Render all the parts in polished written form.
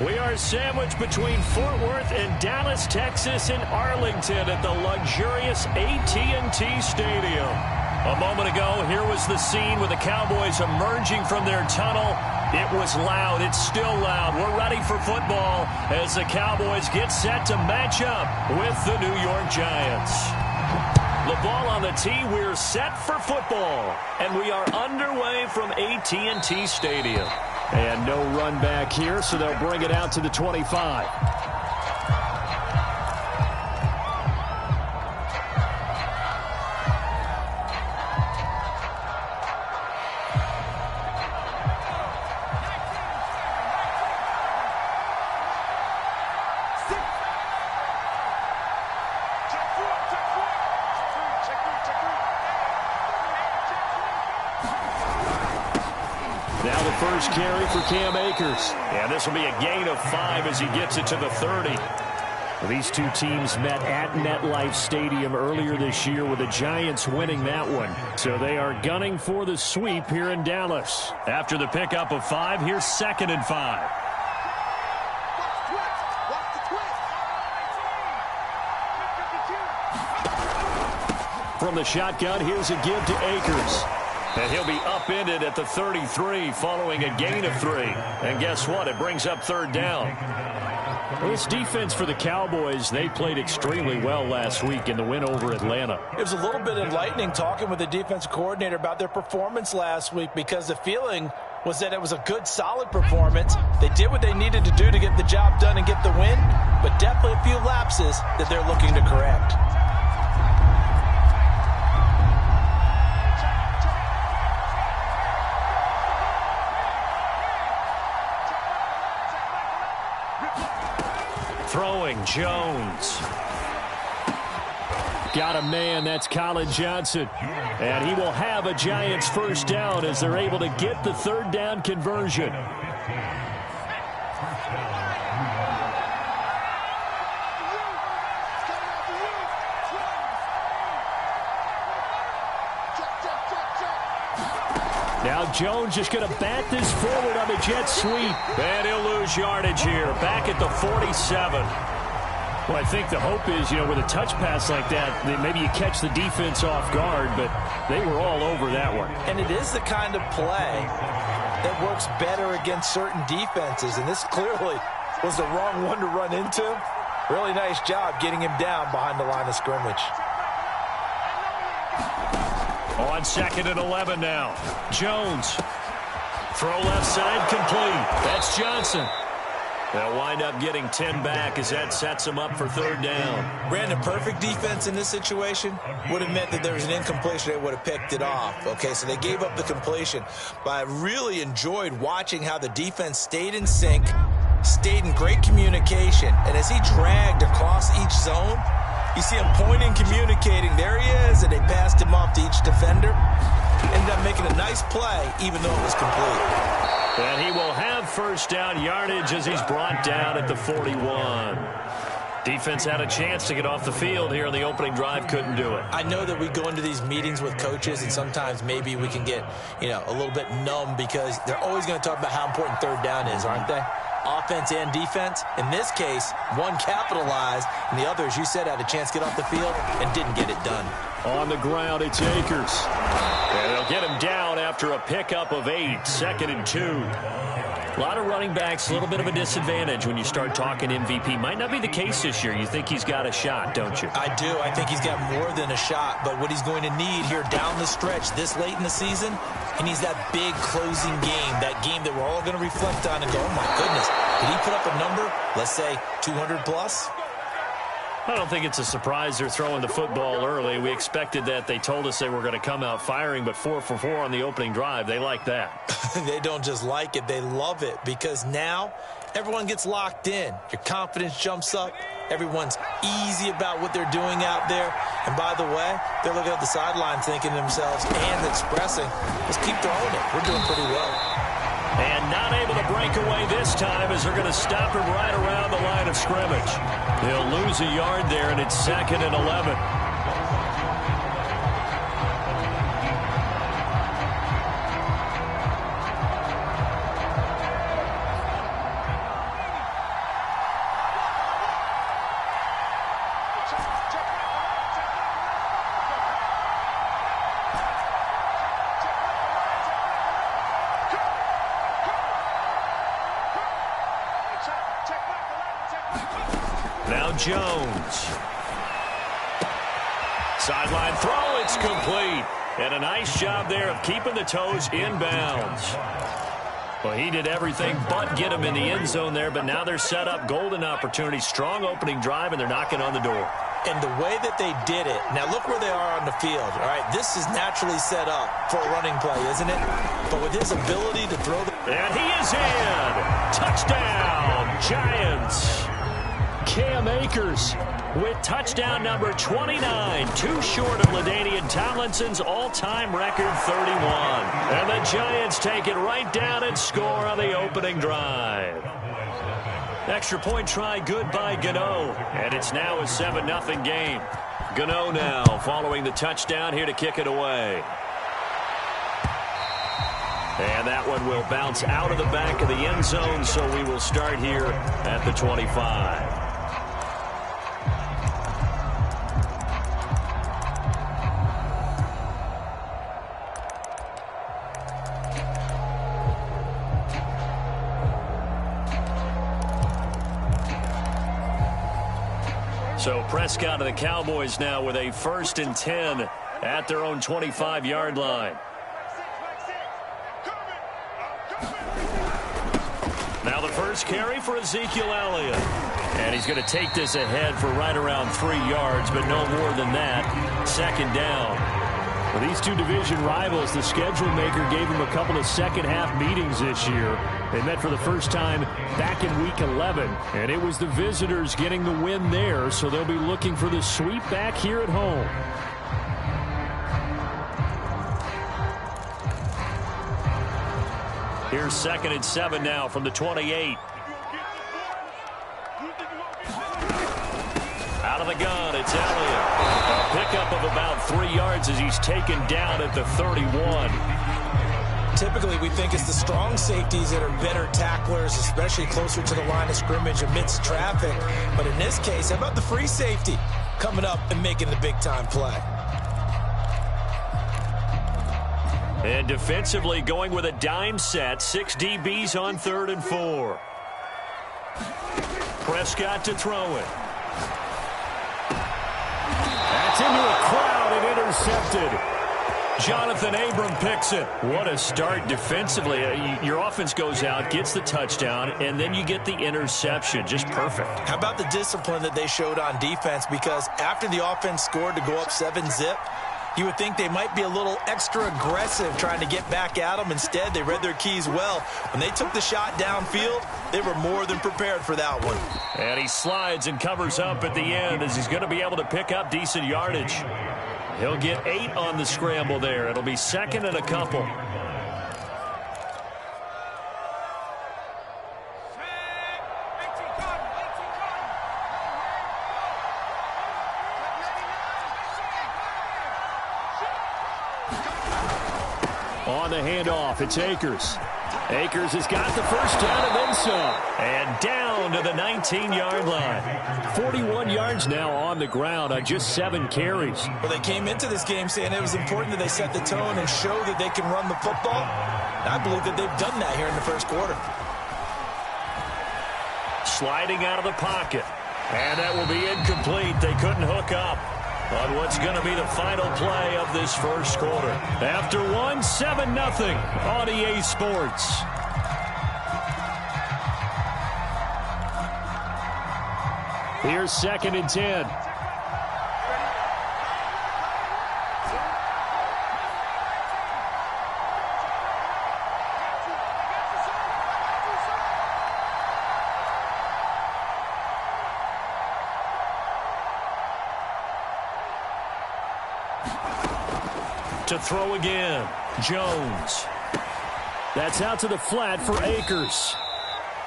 We are sandwiched between Fort Worth and Dallas, Texas, and Arlington at the luxurious AT&T Stadium. A moment ago, here was the scene with the Cowboys emerging from their tunnel. It was loud. It's still loud. We're ready for football as the Cowboys get set to match up with the New York Giants. The ball on the tee. We're set for football. And we are underway from AT&T Stadium. And no run back here, so they'll bring it out to the 25. Now the first carry for Cam Akers. And this will be a gain of 5 as he gets it to the 30. Well, these two teams met at MetLife Stadium earlier this year with the Giants winning that one. So they are gunning for the sweep here in Dallas. After the pickup of 5, here's 2nd and 5. From the shotgun, here's a give to Akers. And he'll be upended at the 33 following a gain of 3. And guess what? It brings up 3rd down. Well, this defense for the Cowboys, they played extremely well last week in the win over Atlanta. It was a little bit enlightening talking with the defensive coordinator about their performance last week because the feeling was that it was a good, solid performance. They did what they needed to do to get the job done and get the win, but definitely a few lapses that they're looking to correct. Throwing, Jones. Got a man, that's Colin Johnson. And he will have a Giants first down as they're able to get the 3rd down conversion. Now Jones just going to bat this forward on the jet sweep. And he'll lose yardage here. Back at the 47. Well, I think the hope is, with a touch pass like that, maybe you catch the defense off guard, but they were all over that one. And it is the kind of play that works better against certain defenses, and this clearly was the wrong one to run into. Really nice job getting him down behind the line of scrimmage. On 2nd and 11 now. Jones. Throw left side complete. That's Johnson. They'll wind up getting 10 back as that sets them up for 3rd down. Brandon, perfect defense in this situation would have meant that there was an incompletion. They would have picked it off. Okay, so they gave up the completion. But I really enjoyed watching how the defense stayed in sync, stayed in great communication. And as he dragged across each zone, you see him pointing, communicating. There he is, and they passed him off to each defender. Ended up making a nice play, even though it was complete. And he will have first down yardage as he's brought down at the 41. Defense had a chance to get off the field here in the opening drive, couldn't do it. I know that we go into these meetings with coaches, and sometimes maybe we can get, a little bit numb because they're always going to talk about how important 3rd down is, aren't they? Offense and defense. In this case, one capitalized, and the other, as you said, had a chance to get off the field and didn't get it done. On the ground, it's Akers. And they'll get him down after a pickup of 8, 2nd and 2. A lot of running backs, a little bit of a disadvantage when you start talking MVP. Might not be the case this year. You think he's got a shot, don't you? I do. I think he's got more than a shot. But what he's going to need here down the stretch this late in the season, he needs that big closing game, that game that we're all going to reflect on and go, oh, my goodness, did he put up a number, let's say 200 plus? I don't think it's a surprise they're throwing the football early. We expected that. They told us they were going to come out firing, but 4 for 4 on the opening drive. They like that. They don't just like it. They love it because now everyone gets locked in. Your confidence jumps up. Everyone's easy about what they're doing out there. And by the way, they're looking at the sideline thinking to themselves and expressing, let's keep throwing it. We're doing pretty well. And not able to break away this time as they're going to stop him right around the line of scrimmage. They'll lose a yard there, and it's 2nd and 11. Now Jones. Sideline throw, it's complete. And a nice job there of keeping the toes inbounds. Well, he did everything but get him in the end zone there, but now they're set up golden opportunity, strong opening drive, and they're knocking on the door. And the way that they did it, now look where they are on the field. All right, this is naturally set up for a running play, isn't it? But with his ability to throw the... And he is in! Touchdown, Giants! Cam Akers with touchdown number 29, too short of LaDainian Tomlinson's all-time record 31. And the Giants take it right down and score on the opening drive. Extra point try good by Gano, and it's now a 7-0 game. Gano now following the touchdown here to kick it away. And that one will bounce out of the back of the end zone, so we will start here at the 25. So Prescott of the Cowboys now with a 1st and 10 at their own 25-yard line. Now the first carry for Ezekiel Elliott. And he's going to take this ahead for right around 3 yards, but no more than that. 2nd down. For these two division rivals, the schedule maker gave them a couple of second-half meetings this year. They met for the first time back in Week 11, and it was the visitors getting the win there, so they'll be looking for the sweep back here at home. Here's 2nd and 7 now from the 28. Out of the gun, it's Elliott. A pickup of about 3 yards as he's taken down at the 31. Typically, we think it's the strong safeties that are better tacklers, especially closer to the line of scrimmage amidst traffic. But in this case, how about the free safety coming up and making the big-time play? And defensively going with a dime set, 6 DBs on 3rd and 4. Prescott to throw it. That's into a crowd and intercepted. Jonathan Abram picks it. What a start defensively. Your offense goes out, gets the touchdown, and then you get the interception. Just perfect. How about the discipline that they showed on defense? Because after the offense scored to go up 7-zip, you would think they might be a little extra aggressive trying to get back at them. Instead, they read their keys well. When they took the shot downfield, they were more than prepared for that one. And he slides and covers up at the end as he's going to be able to pick up decent yardage. He'll get 8 on the scramble there. It'll be 2nd and a couple. On the handoff, it's Akers. Akers has got the first down and then some. And down to the 19-yard line. 41 yards now on the ground on just 7 carries. Well, they came into this game saying it was important that they set the tone and show that they can run the football. And I believe that they've done that here in the first quarter. Sliding out of the pocket. And that will be incomplete. They couldn't hook up on what's going to be the final play of this first quarter. After 7-0 on EA Sports. Here's 2nd and 10. To throw again, Jones. That's out to the flat for Akers.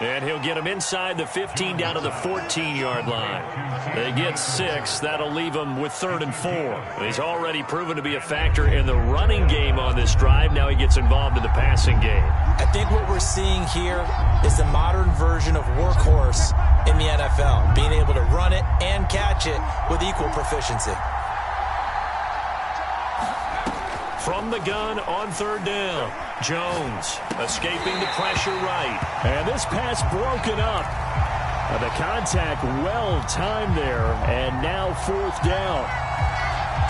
And he'll get him inside the 15 down to the 14-yard line. They get 6. That'll leave him with 3rd and 4. He's already proven to be a factor in the running game on this drive. Now he gets involved in the passing game. I think what we're seeing here is the modern version of workhorse in the NFL, being able to run it and catch it with equal proficiency. From the gun on 3rd down, Jones escaping the pressure right. And this pass broken up. The contact well timed there, and now fourth down.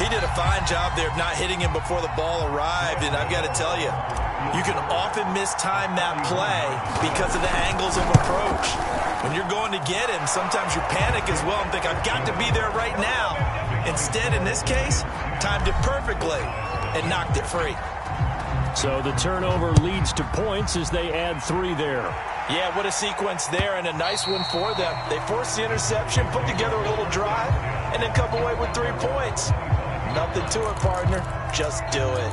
He did a fine job there of not hitting him before the ball arrived, and I've got to tell you, you can often mistime that play because of the angles of approach. When you're going to get him, sometimes you panic as well and think, I've got to be there right now. Instead, in this case, timed it perfectly and knocked it free. So the turnover leads to points as they add 3 there. Yeah, what a sequence there, and a nice one for them. They forced the interception, put together a little drive, and then come away with 3 points. Nothing to it, partner. Just do it.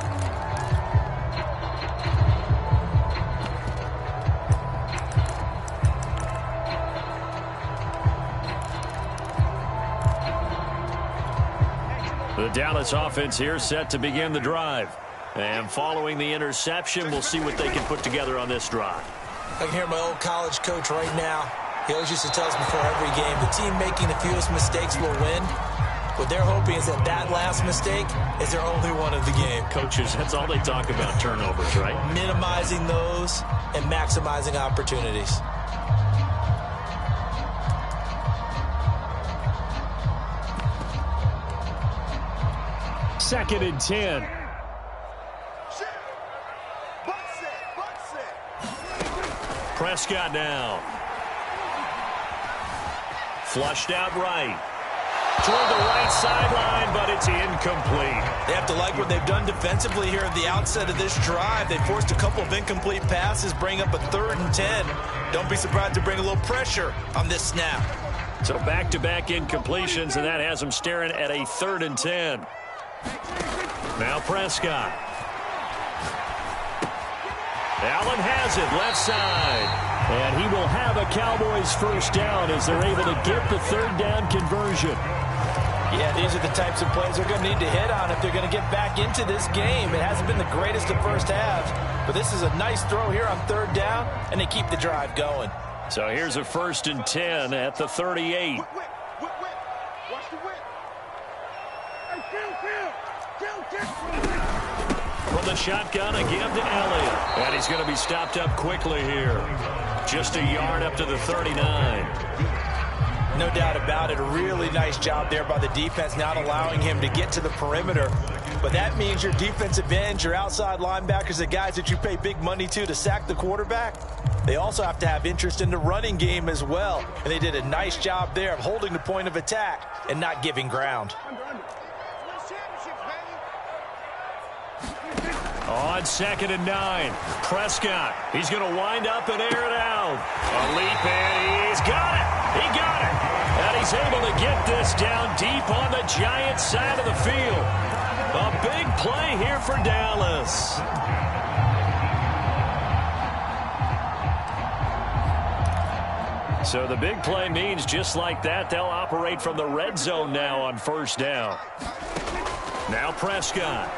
The Dallas offense here set to begin the drive. And following the interception, we'll see what they can put together on this drive. I can hear my old college coach right now. He always used to tell us before every game, the team making the fewest mistakes will win. What they're hoping is that last mistake is their only one of the game. Coaches, that's all they talk about, turnovers, right? Minimizing those and maximizing opportunities. Second and 10. Prescott now. Flushed out right. Toward the right sideline, but it's incomplete. They have to like what they've done defensively here at the outset of this drive. They forced a couple of incomplete passes, bring up a 3rd and 10. Don't be surprised to bring a little pressure on this snap. So back-to-back incompletions, and that has them staring at a 3rd and 10. Now Prescott. Allen has it, left side. And he will have a Cowboys first down as they're able to get the 3rd down conversion. Yeah, these are the types of plays they're going to need to hit on if they're going to get back into this game. It hasn't been the greatest of first halves, but this is a nice throw here on 3rd down, and they keep the drive going. So here's a 1st and 10 at the 38. From the shotgun, a give to Elliott. And he's going to be stopped up quickly here. Just a yard up to the 39. No doubt about it. A really nice job there by the defense, not allowing him to get to the perimeter. But that means your defensive ends, your outside linebackers, the guys that you pay big money to sack the quarterback, they also have to have interest in the running game as well. And they did a nice job there of holding the point of attack and not giving ground. On 2nd and 9, Prescott. He's going to wind up and air it out. A leap, and he's got it. He got it. And he's able to get this down deep on the Giants side of the field. A big play here for Dallas. So the big play means just like that, they'll operate from the red zone now on 1st down. Now Prescott.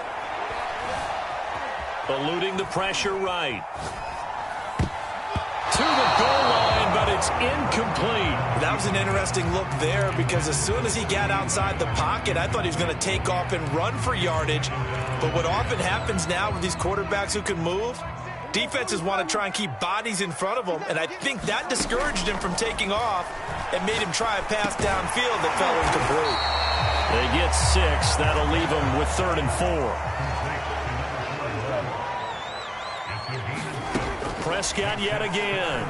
Eluding the pressure right. To the goal line, but it's incomplete. That was an interesting look there because as soon as he got outside the pocket, I thought he was going to take off and run for yardage. But what often happens now with these quarterbacks who can move, defenses want to try and keep bodies in front of them, and I think that discouraged him from taking off and made him try a pass downfield that fell incomplete. They get 6. That'll leave them with 3rd and 4. Prescott yet again.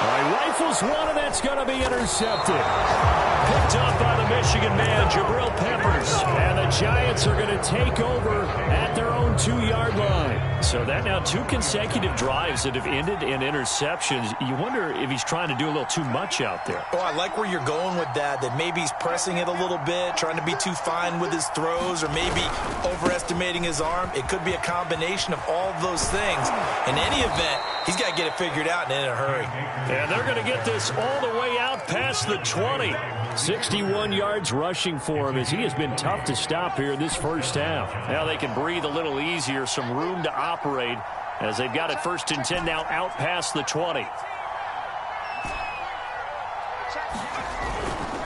All right, rifles one, and that's going to be intercepted. Picked up by the Michigan man, Jabril Peppers. And the Giants are going to take over at their own 2-yard line. So that now 2 consecutive drives that have ended in interceptions. You wonder if he's trying to do a little too much out there. Oh, I like where you're going with that maybe he's pressing it a little bit, trying to be too fine with his throws, or maybe overestimating his arm. It could be a combination of all of those things. In any event, he's got to get it figured out and in a hurry. And they're going to get this all the way out past the 20. 61 yards rushing for him as he has been tough to stop here in this first half. Now they can breathe a little easier, some room to operate as they've got it 1st and 10 now out past the 20.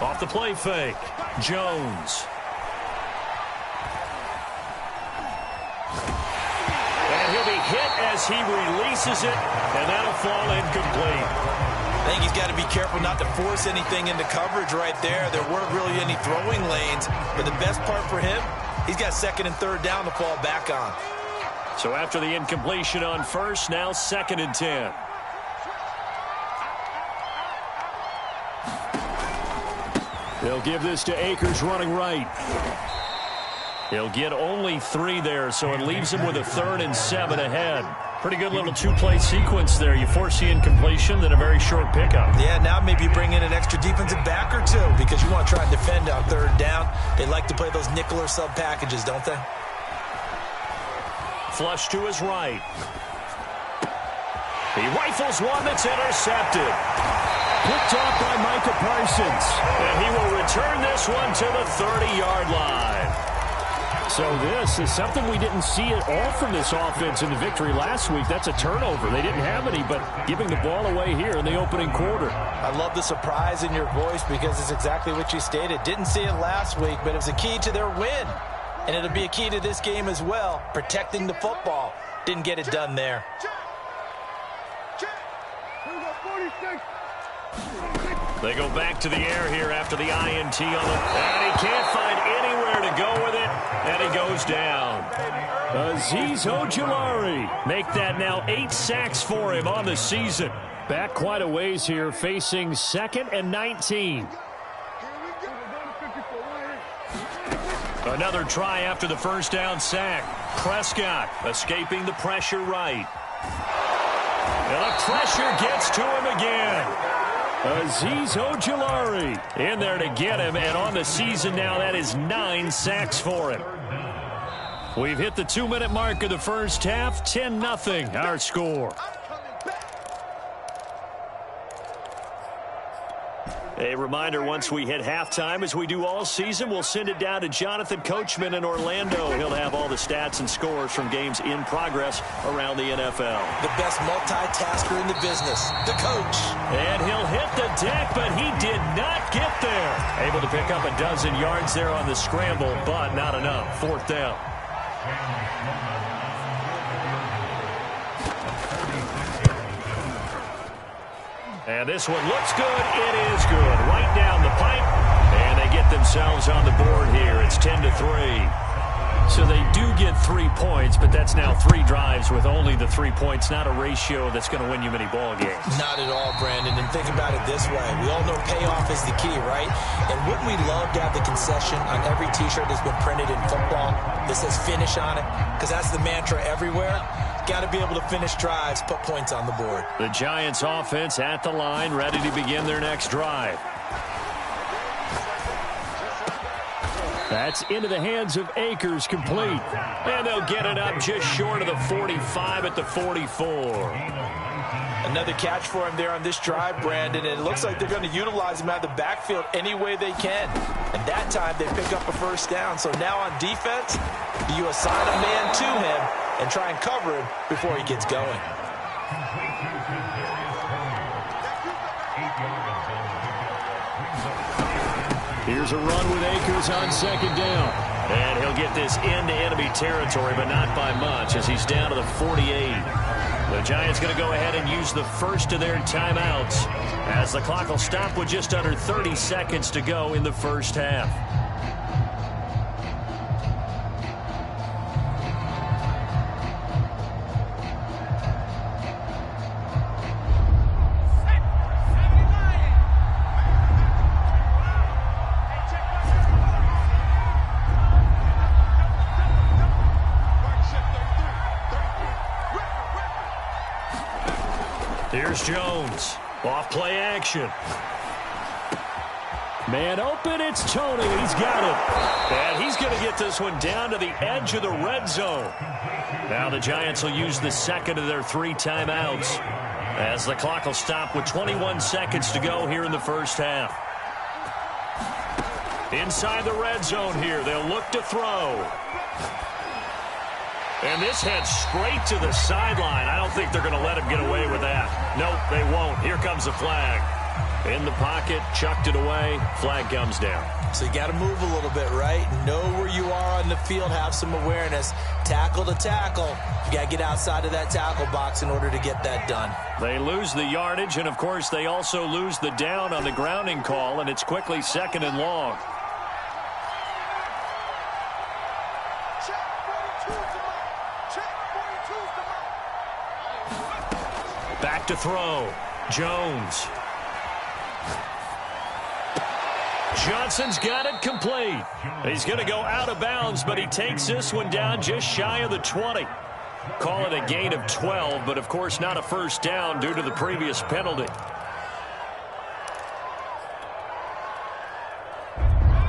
Off the play fake, Jones. And he'll be hit as he releases it, and that'll fall incomplete. I think he's got to be careful not to force anything into coverage right there. There weren't really any throwing lanes, but the best part for him, he's got second and third down to fall back on. So after the incompletion on first, now 2nd and 10. They'll give this to Akers running right. He'll get only 3 there, so it leaves him with a 3rd and 7 ahead. Pretty good little 2-play sequence there. You force the incompletion, then a very short pickup. Yeah, now maybe you bring in an extra defensive back or 2 because you want to try and defend on 3rd down. They like to play those nickel or sub packages, don't they? Flush to his right. He rifles one that's intercepted. Picked off by Micah Parsons. And he will return this one to the 30-yard line. So this is something we didn't see at all from this offense in the victory last week. That's a turnover. They didn't have any, but giving the ball away here in the opening quarter. I love the surprise in your voice because it's exactly what you stated. Didn't see it last week, but it was a key to their win. And it'll be a key to this game as well, protecting the football. Didn't get it done there. They go back to the air here after the INT on the... And he can't find anywhere to go with it, and he goes down. Azeez Ojulari. Make that now 8 sacks for him on the season. Back quite a ways here, facing 2nd and 19. Another try after the first down sack. Prescott escaping the pressure right. And the pressure gets to him again. Azeez Ojulari in there to get him, and on the season now, that is 9 sacks for him. We've hit the 2-minute mark of the first half. 10-0 our score. A reminder, once we hit halftime, as we do all season, we'll send it down to Jonathan Coachman in Orlando. He'll have all the stats and scores from games in progress around the NFL. The best multitasker in the business, the coach. And he'll hit the deck, but he did not get there. Able to pick up a dozen yards there on the scramble, but not enough. 4th down. And this one looks good. It is good. Right down the pipe. And they get themselves on the board here. It's 10-3. So they do get 3 points, but that's now 3 drives with only the 3 points. Not a ratio that's going to win you many ball games. Not at all, Brandon. And think about it this way. We all know payoff is the key, right? And wouldn't we love to have the concession on every T-shirt that's been printed in football that says finish on it? Because that's the mantra everywhere. Got to be able to finish drives, put points on the board. The Giants offense at the line, ready to begin their next drive. That's into the hands of Akers, complete. And they'll get it up just short of the 45 at the 44. Another catch for him there on this drive, Brandon, and it looks like they're going to utilize him out of the backfield any way they can. And that time they pick up a first down. So now on defense, you assign a man to him and try and cover him before he gets going. Here's a run with Akers on 2nd down. And he'll get this into enemy territory, but not by much, as he's down to the 48. The Giants going to go ahead and use the first of their timeouts, as the clock will stop with just under 30 seconds to go in the first half. Here's Jones. Off play action. Man open, it's Tony. He's got it. And he's going to get this one down to the edge of the red zone. Now the Giants will use the second of their 3 timeouts, as the clock will stop with 21 seconds to go here in the first half. Inside the red zone here, they'll look to throw. And this heads straight to the sideline. I don't think they're going to let him get away with that. Nope, they won't. Here comes the flag. In the pocket, chucked it away, flag comes down. So you got to move a little bit, right? Know where you are on the field, have some awareness. Tackle to tackle. You got to get outside of that tackle box in order to get that done. They lose the yardage, and of course they also lose the down on the grounding call, and it's quickly 2nd and long. Back to throw. Jones. Johnson's got it complete. He's going to go out of bounds, but he takes this one down just shy of the 20. Call it a gain of 12, but of course not a first down due to the previous penalty.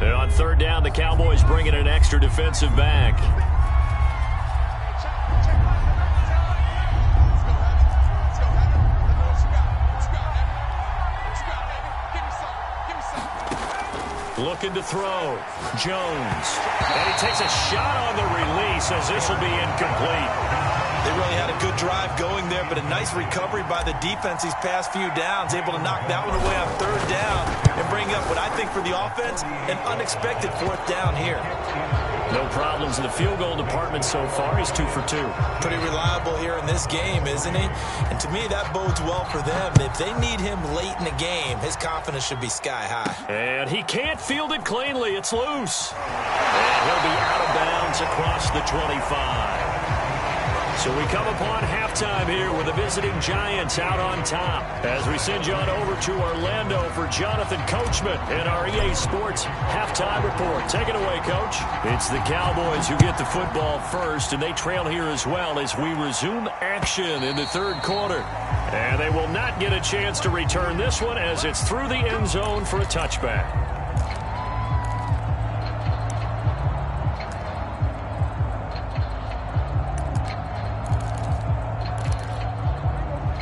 And on 3rd down, the Cowboys bring in an extra defensive back. Looking to throw. Jones. And he takes a shot on the release as this will be incomplete. They really had a good drive going there, but a nice recovery by the defense these past few downs, able to knock that one away on 3rd down and bring up what I think for the offense, an unexpected 4th down here. No problems in the field goal department so far. He's 2 for 2. Pretty reliable here in this game, isn't he? And to me, that bodes well for them. If they need him late in the game, his confidence should be sky high. And he can't field it cleanly. It's loose. And he'll be out of bounds across the 25. So we come upon halftime here with the visiting Giants out on top. As we send you on over to Orlando for Jonathan Coachman in our EA Sports halftime report. Take it away, Coach. It's the Cowboys who get the football first, and they trail here as well as we resume action in the 3rd quarter. And they will not get a chance to return this one as it's through the end zone for a touchback.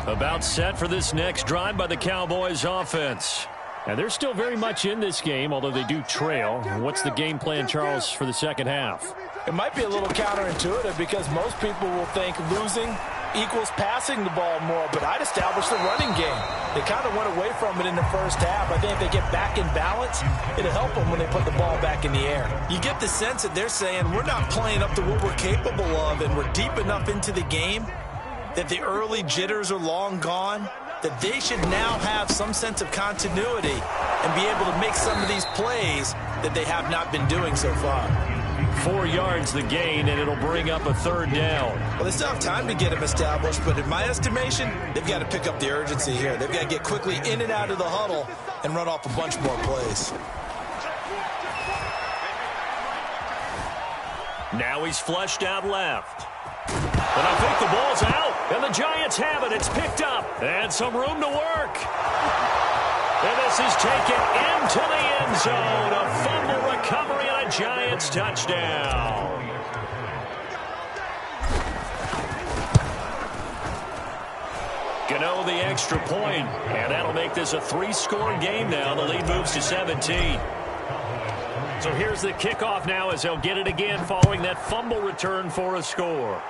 About set for this next drive by the Cowboys offense. And they're still very much in this game, although they do trail. What's the game plan, Charles, for the 2nd half? It might be a little counterintuitive because most people will think losing equals passing the ball more, but I'd establish the running game. They kind of went away from it in the 1st half. I think if they get back in balance, it'll help them when they put the ball back in the air. You get the sense that they're saying we're not playing up to what we're capable of, and we're deep enough into the game that the early jitters are long gone, that they should now have some sense of continuity and be able to make some of these plays that they have not been doing so far. 4 yards the gain, and it'll bring up a 3rd down. Well, they still have time to get them established, but in my estimation, they've got to pick up the urgency here. They've got to get quickly in and out of the huddle and run off a bunch more plays. Now he's flushed out left. And I think the ball's out, and the Giants have it. It's picked up, and some room to work. And this is taken into the end zone. A fumble recovery and a Giants touchdown. Gano the extra point, and that'll make this a 3-score game now. The lead moves to 17. So here's the kickoff now as they'll get it again following that fumble return for a score.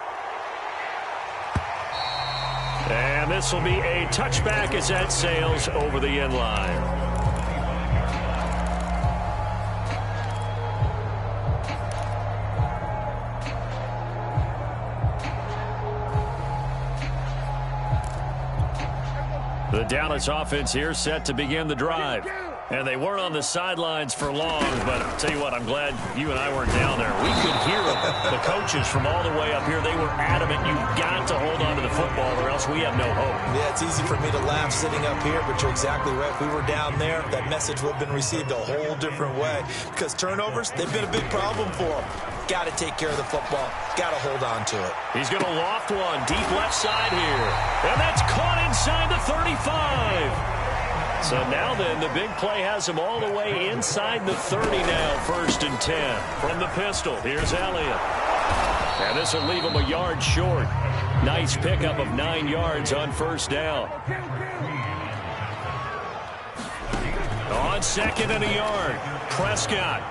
And this will be a touchback as that sails over the end line. The Dallas offense here set to begin the drive. And they weren't on the sidelines for long, but I'll tell you what, I'm glad you and I weren't down there. We could hear the coaches from all the way up here. They were adamant, you've got to hold on to the football or else we have no hope. Yeah, it's easy for me to laugh sitting up here, but you're exactly right. If we were down there, that message would have been received a whole different way. Because turnovers, they've been a big problem for them. Got to take care of the football. Got to hold on to it. He's going to loft one deep left side here. And that's caught inside the 35. So now then, the big play has him all the way inside the 30 now, 1st and 10. From the pistol, here's Elliott. And this will leave him a yard short. Nice pickup of 9 yards on 1st down. On 2nd and a yard, Prescott.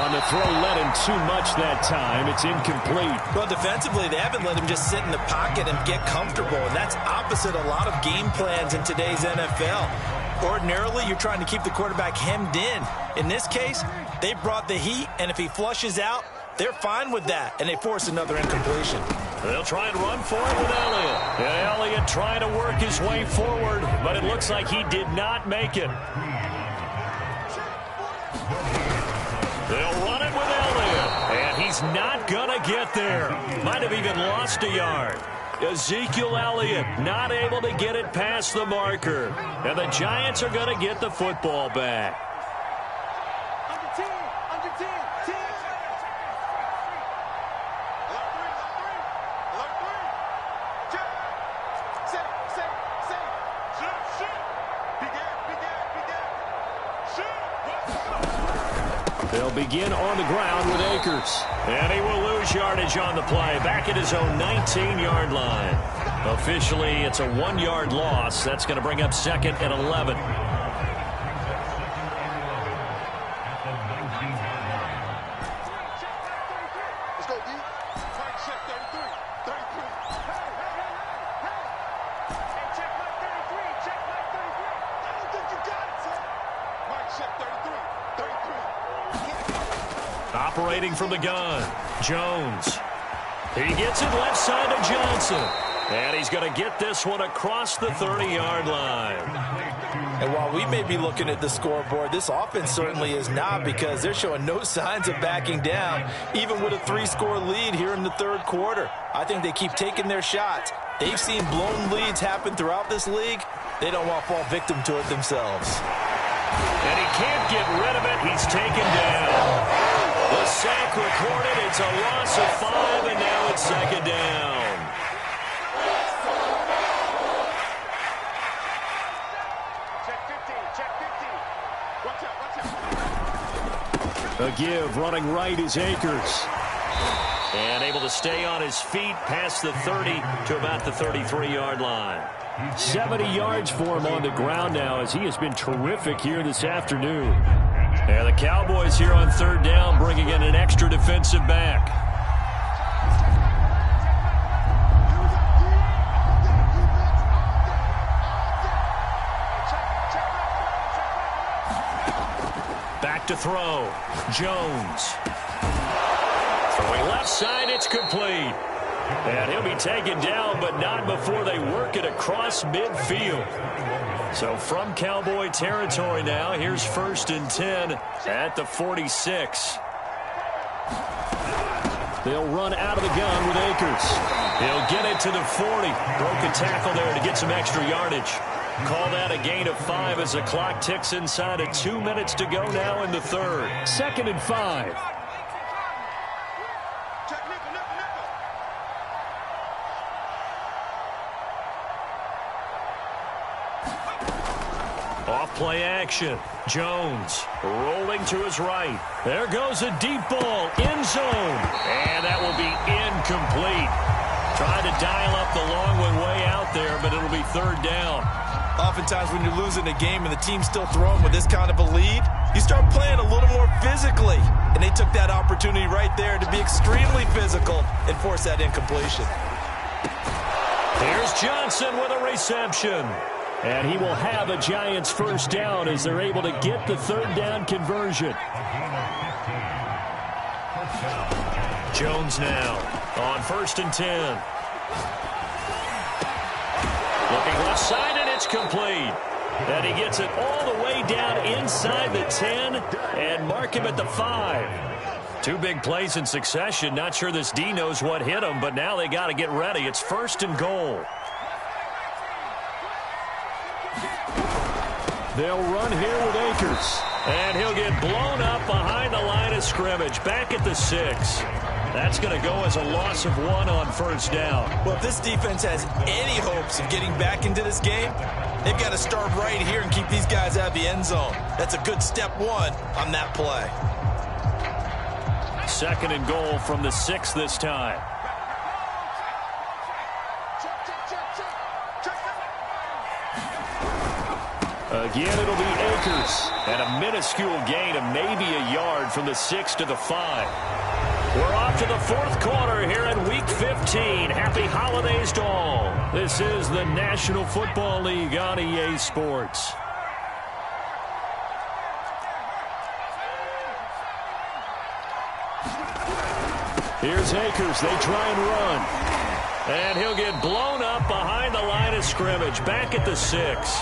On the throw, led him too much that time. It's incomplete. Well, defensively, they haven't let him just sit in the pocket and get comfortable, and that's opposite a lot of game plans in today's NFL. Ordinarily, you're trying to keep the quarterback hemmed in. In this case, they brought the heat, and if he flushes out, they're fine with that, and they force another incompletion. They'll try and run for it with Elliott. And Elliott trying to work his way forward, but it looks like he did not make it. They'll run it with Elliott, and he's not going to get there. Might have even lost a yard. Ezekiel Elliott not able to get it past the marker. And the Giants are going to get the football back. They'll begin on the ground with Akers. And he will lose yardage on the play. Back at his own 19-yard line. Officially, it's a 1-yard loss. That's going to bring up 2nd and 11. Let's go, D. Mike, check 33. 33. Hey, check Mike 33. Check Mike 33. I don't think you got it, sir. Mike, check 33. 33. Operating from the gun, Jones. He gets it left side to Johnson. And he's going to get this one across the 30-yard line. And while we may be looking at the scoreboard, this offense certainly is not, because they're showing no signs of backing down, even with a 3-score lead here in the third quarter. I think they keep taking their shots. They've seen blown leads happen throughout this league. They don't want to fall victim to it themselves. And he can't get rid of it. He's taken down. The sack recorded. It's a loss of 5, and now it's 2nd down. Check 15. Check 15. Watch out. A give running right is Akers. And able to stay on his feet past the 30 to about the 33-yard line. 70 yards for him on the ground now, as he has been terrific here this afternoon. And the Cowboys here on 3rd down, bringing in an extra defensive back. Back to throw. Jones. Throwing left side, it's complete. And he'll be taken down, but not before they work it across midfield. So from Cowboy territory now, here's 1st and 10 at the 46. They'll run out of the gun with Akers. He'll get it to the 40. Broke a tackle there to get some extra yardage. Call that a gain of 5 as the clock ticks inside of 2 minutes to go now in the third. 2nd and 5. Off-play action. Jones rolling to his right. There goes a deep ball. End zone. And that will be incomplete. Trying to dial up the long one way out there, but it'll be 3rd down. Oftentimes when you're losing a game and the team's still throwing with this kind of a lead, you start playing a little more physically. And they took that opportunity right there to be extremely physical and force that incompletion. Here's Johnson with a reception. And he will have a Giants 1st down as they're able to get the 3rd down conversion. Jones now on 1st and 10. Looking left side, and it's complete. And he gets it all the way down inside the 10 and mark him at the 5. 2 big plays in succession. Not sure this D knows what hit him, but now they got to get ready. It's 1st and goal. They'll run here with Akers. And he'll get blown up behind the line of scrimmage. Back at the 6. That's going to go as a loss of 1 on 1st down. Well, if this defense has any hopes of getting back into this game, they've got to start right here and keep these guys out of the end zone. That's a good step 1 on that play. 2nd and goal from the 6 this time. Again, it'll be Akers. And a minuscule gain of maybe a yard from the 6 to the 5. We're off to the fourth quarter here in Week 15. Happy holidays to all. This is the National Football League on EA Sports. Here's Akers. They try and run. And he'll get blown up behind the line of scrimmage. Back at the 6.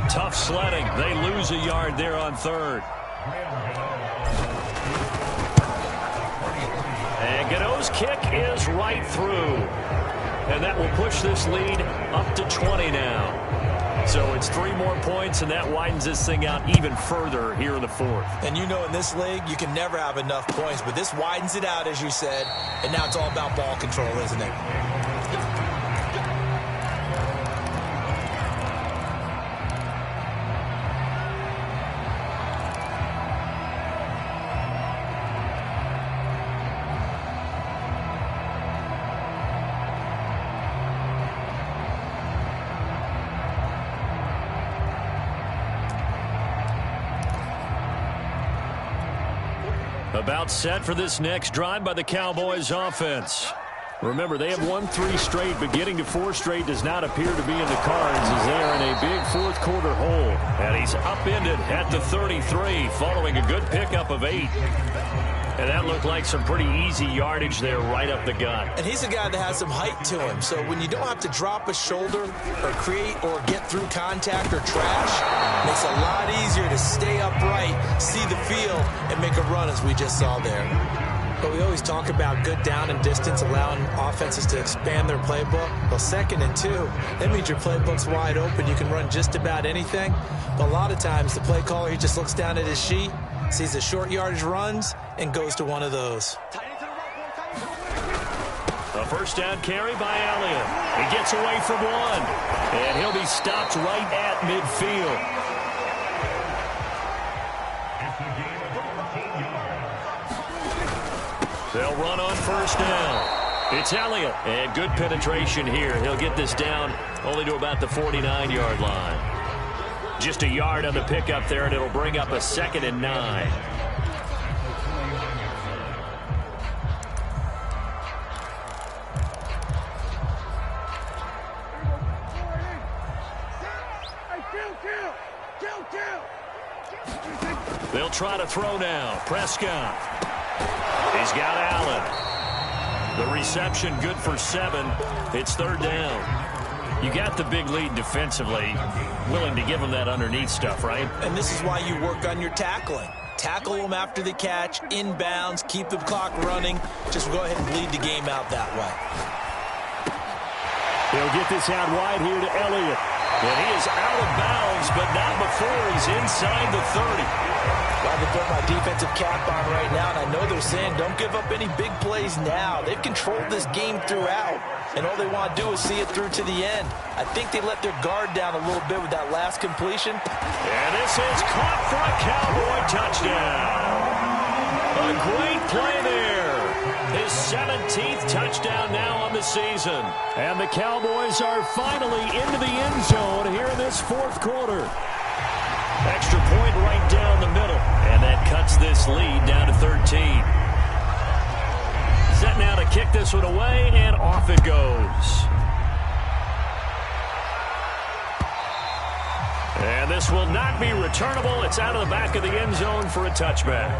Tough sledding. They lose a yard there on third. And Gano's kick is right through. And that will push this lead up to 20 now. So it's 3 more points, and that widens this thing out even further here in the fourth. And you know in this league, you can never have enough points, but this widens it out, as you said, and now it's all about ball control, isn't it? About set for this next drive by the Cowboys offense. Remember, they have won 3 straight, but getting to 4 straight does not appear to be in the cards as they are in a big fourth quarter hole. And he's upended at the 33 following a good pickup of 8. And that looked like some pretty easy yardage there right up the gut. And he's a guy that has some height to him. So when you don't have to drop a shoulder or create or get through contact or trash, it makes it a lot easier to stay upright, see the field, and make a run as we just saw there. But we always talk about good down and distance, allowing offenses to expand their playbook. Well, 2nd and 2, that means your playbook's wide open. You can run just about anything. But a lot of times the play caller, he just looks down at his sheet, sees the short yardage runs, and goes to one of those. A first down carry by Elliott. He gets away from 1, and he'll be stopped right at midfield. They'll run on first down. It's Elliott, and good penetration here. He'll get this down only to about the 49-yard line. Just a yard on the pickup there, and it'll bring up a 2nd and 9. They'll try to throw now. Prescott. He's got Allen. The reception good for 7. It's 3rd down. You got the big lead defensively. Willing to give them that underneath stuff, right? And this is why you work on your tackling. Tackle them after the catch, inbounds, keep the clock running. Just go ahead and bleed the game out that way. They'll get this out wide here to Elliott. And he is out of bounds, but not before he's inside the 30. Glad to put my defensive cap on right now, and I know they're saying don't give up any big plays now. They've controlled this game throughout, and all they want to do is see it through to the end. I think they let their guard down a little bit with that last completion. And this is caught for a Cowboy touchdown. A great play there. His 17th touchdown now on the season. And the Cowboys are finally into the end zone here in this fourth quarter. Extra point right down the middle. And that cuts this lead down to 13. Set now to kick this one away, and off it goes. And this will not be returnable. It's out of the back of the end zone for a touchback.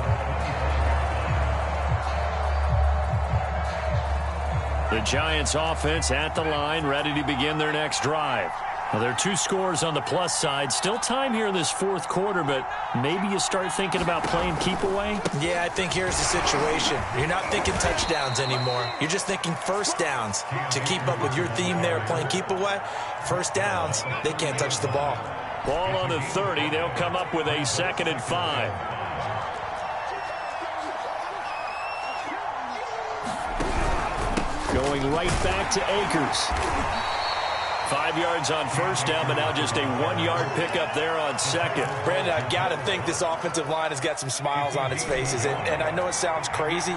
The Giants offense at the line, ready to begin their next drive. Well, there are 2 scores on the plus side. Still time here in this fourth quarter, but maybe you start thinking about playing keep away? Yeah, I think here's the situation. You're not thinking touchdowns anymore. You're just thinking first downs. To keep up with your theme there, playing keep away, first downs, they can't touch the ball. Ball on the 30. They'll come up with a 2nd and 5. Going right back to Akers. 5 yards on first down, but now just a 1-yard pickup there on second. Brandon, I've got to think this offensive line has got some smiles on its faces. And I know it sounds crazy,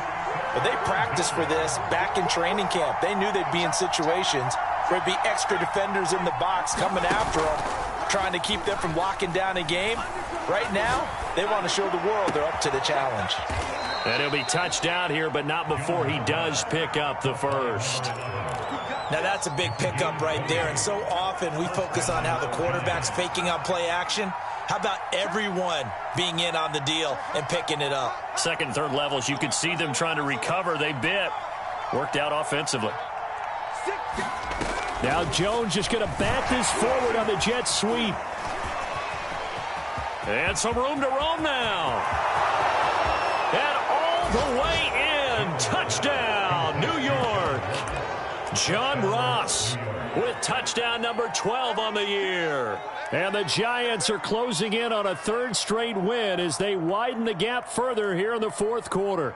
but they practiced for this back in training camp. They knew they'd be in situations where there'd be extra defenders in the box coming after them. trying to keep them from locking down a game. Right now, they want to show the world they're up to the challenge. And he'll be touched out here, but not before he does pick up the first. Now, that's a big pickup right there, and so often we focus on how the quarterback's faking out play action. How about everyone being in on the deal and picking it up? Second and third levels, you could see them trying to recover. They bit. Worked out offensively. Now Jones just going to bat this forward on the jet sweep. And some room to roam now. And all the way in. Touchdown, New York. John Ross with touchdown number 12 on the year. And the Giants are closing in on a third straight win as they widen the gap further here in the fourth quarter.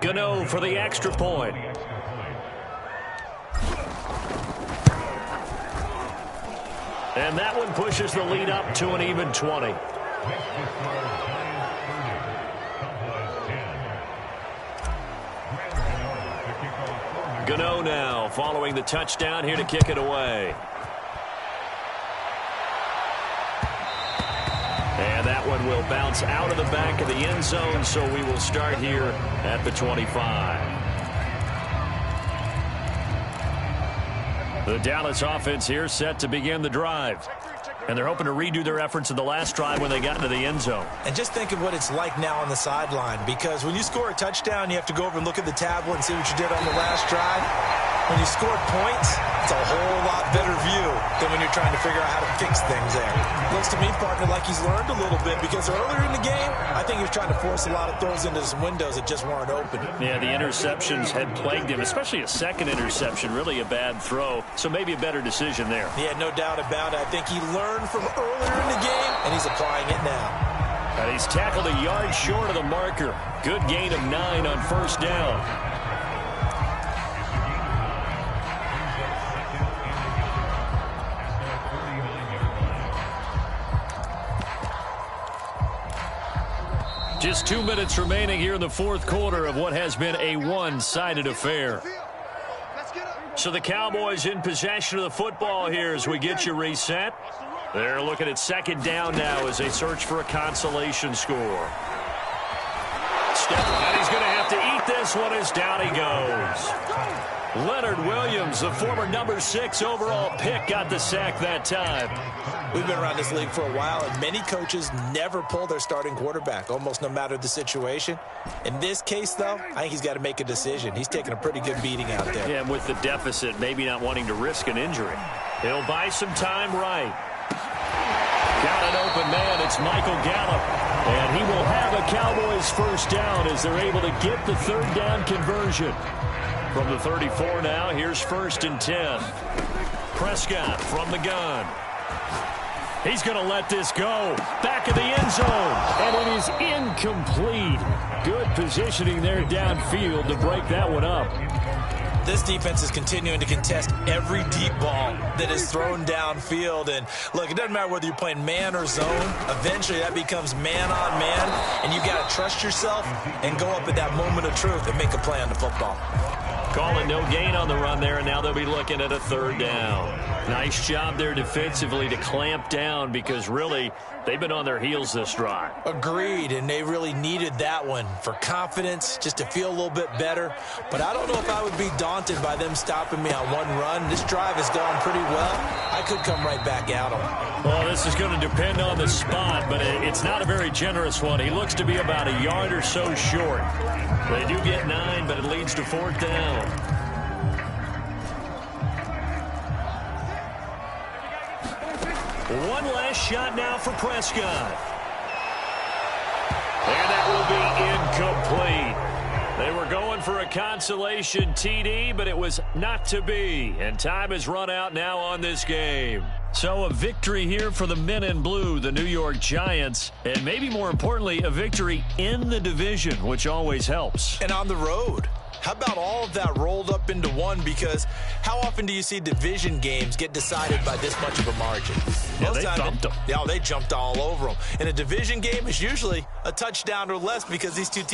Gano for the extra point. And that one pushes the lead up to an even 20. Gano now following the touchdown here to kick it away. And that one will bounce out of the back of the end zone, so we will start here at the 25. The Dallas offense here set to begin the drive. And they're hoping to redo their efforts in the last drive when they got into the end zone. And just think of what it's like now on the sideline, because when you score a touchdown, you have to go over and look at the tablet and see what you did on the last drive. When you score points, it's a whole lot better view than when you're trying to figure out how to fix things there. Looks to me, partner, like he's learned a little bit, because earlier in the game, I think he was trying to force a lot of throws into some windows that just weren't open. Yeah, the interceptions had plagued him, especially a second interception, really a bad throw. So maybe a better decision there. Yeah, no doubt about it. I think he learned from earlier in the game, and he's applying it now. And he's tackled a yard short of the marker. Good gain of 9 on first down. Just 2 minutes remaining here in the fourth quarter of what has been a one-sided affair. So the Cowboys in possession of the football here as we get you reset. They're looking at second down now as they search for a consolation score. And he's going to have to eat this one as down he goes. Leonard Williams, the former number 6 overall pick, got the sack that time. We've been around this league for a while, and many coaches never pull their starting quarterback, almost no matter the situation. In this case, though, I think he's got to make a decision. He's taking a pretty good beating out there. Yeah, and with the deficit, maybe not wanting to risk an injury. He'll buy some time right. Got an open man. It's Michael Gallup. And he will have a Cowboys first down as they're able to get the third down conversion. From the 34 now, here's 1st and 10. Prescott from the gun. He's going to let this go. Back of the end zone. And it is incomplete. Good positioning there downfield to break that one up. This defense is continuing to contest every deep ball that is thrown downfield. And, look, it doesn't matter whether you're playing man or zone. Eventually, that becomes man on man. And you got to trust yourself and go up at that moment of truth and make a play on the football. Calling no gain on the run there, and now they'll be looking at a third down. Nice job there defensively to clamp down because, really, they've been on their heels this drive. Agreed, and they really needed that one for confidence, just to feel a little bit better. But I don't know if I would be daunted by them stopping me on one run. This drive has gone pretty well. I could come right back at them. Well, this is going to depend on the spot, but it's not a very generous one. He looks to be about a yard or so short. They do get 9, but it leads to 4th down. One last shot now for Prescott. And that will be incomplete. They were going for a consolation TD, but it was not to be. And time has run out now on this game. So a victory here for the men in blue, the New York Giants. And maybe more importantly, a victory in the division, which always helps. And on the road. How about all of that rolled up into one? Because how often do you see division games get decided by this much of a margin? Yeah, they thumped them. Yeah, they jumped all over them. In a division game, it's usually a touchdown or less because these two teams